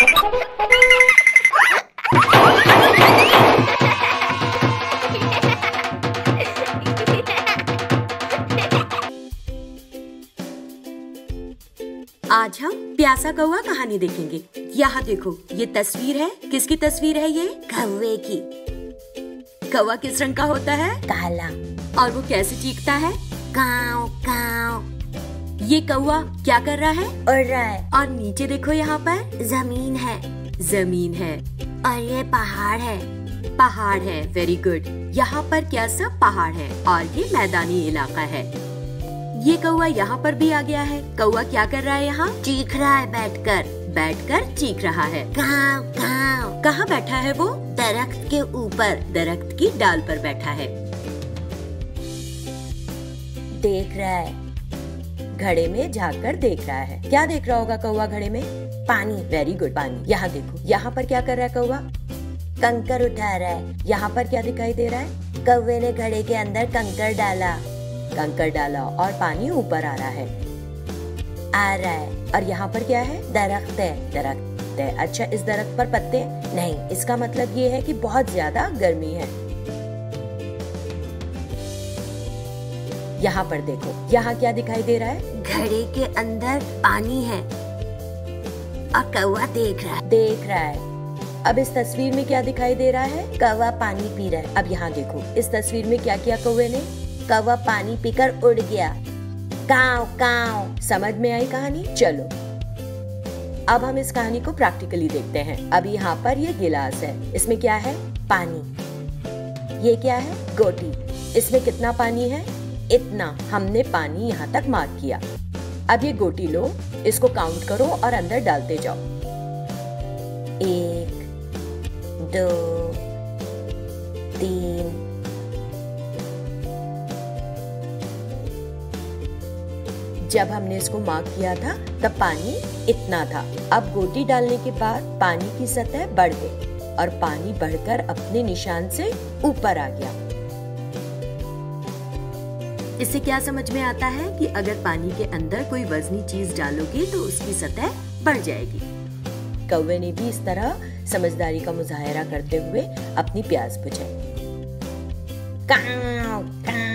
आज हम प्यासा कौवा कहानी देखेंगे। यहाँ देखो, ये तस्वीर है। किसकी तस्वीर है ये? कौवे की। कौवा किस रंग का होता है? काला। और वो कैसे चीखता है? काव काव। ये कौवा क्या कर रहा है? उड़ रहा है। और नीचे देखो, यहाँ पर जमीन है। जमीन है। और ये पहाड़ है। पहाड़ है। Very good. यहाँ पर क्या सब पहाड़ है और ये मैदानी इलाका है। ये कौवा यहाँ पर भी आ गया है। कौवा क्या कर रहा है यहाँ? चीख रहा है बैठकर। बैठकर चीख रहा है। काव काव। कहाँ बैठा है वो? दरख्त के ऊपर। दरख्त की डाल पर बैठा है। देख रहा है। घड़े में झाँककर देख रहा है। क्या देख रहा होगा कौवा घड़े में? पानी। वेरी गुड, पानी। यहाँ देखो, यहाँ पर क्या कर रहा है कौवा? कंकर उठा रहा है। यहाँ पर क्या दिखाई दे रहा है? कौवे ने घड़े के अंदर कंकर डाला। कंकर डाला और पानी ऊपर आ रहा है। आ रहा है। और यहाँ पर क्या है? दरख्त है। दरख्त है। अच्छा, इस दरख्त पर पत्ते नहीं। इसका मतलब ये है कि बहुत ज्यादा गर्मी है। यहाँ पर देखो, यहाँ क्या दिखाई दे रहा है? घड़े के अंदर पानी है और कौवा देख रहा है। देख रहा है। अब इस तस्वीर में क्या दिखाई दे रहा है? कौवा पानी पी रहा है। अब यहाँ देखो, इस तस्वीर में क्या किया कौवे ने? कौवा पानी पीकर उड़ गया। काव काव। समझ में आई कहानी? चलो, अब हम इस कहानी को प्रैक्टिकली देखते हैं। अब यहाँ पर ये गिलास है। इसमें क्या है? पानी। ये क्या है? गोटी। इसमें कितना पानी है? इतना। हमने पानी यहाँ तक मार्क किया। अब ये गोटी लो, इसको काउंट करो और अंदर डालते जाओ। 1 2 3 जब हमने इसको मार्क किया था तब पानी इतना था। अब गोटी डालने के बाद पानी की सतह बढ़ गई और पानी बढ़कर अपने निशान से ऊपर आ गया। इससे क्या समझ में आता है कि अगर पानी के अंदर कोई वजनी चीज डालोगे तो उसकी सतह बढ़ जाएगी। कौवे ने भी इस तरह समझदारी का मुजाहरा करते हुए अपनी प्यास बुझाई। काव काव।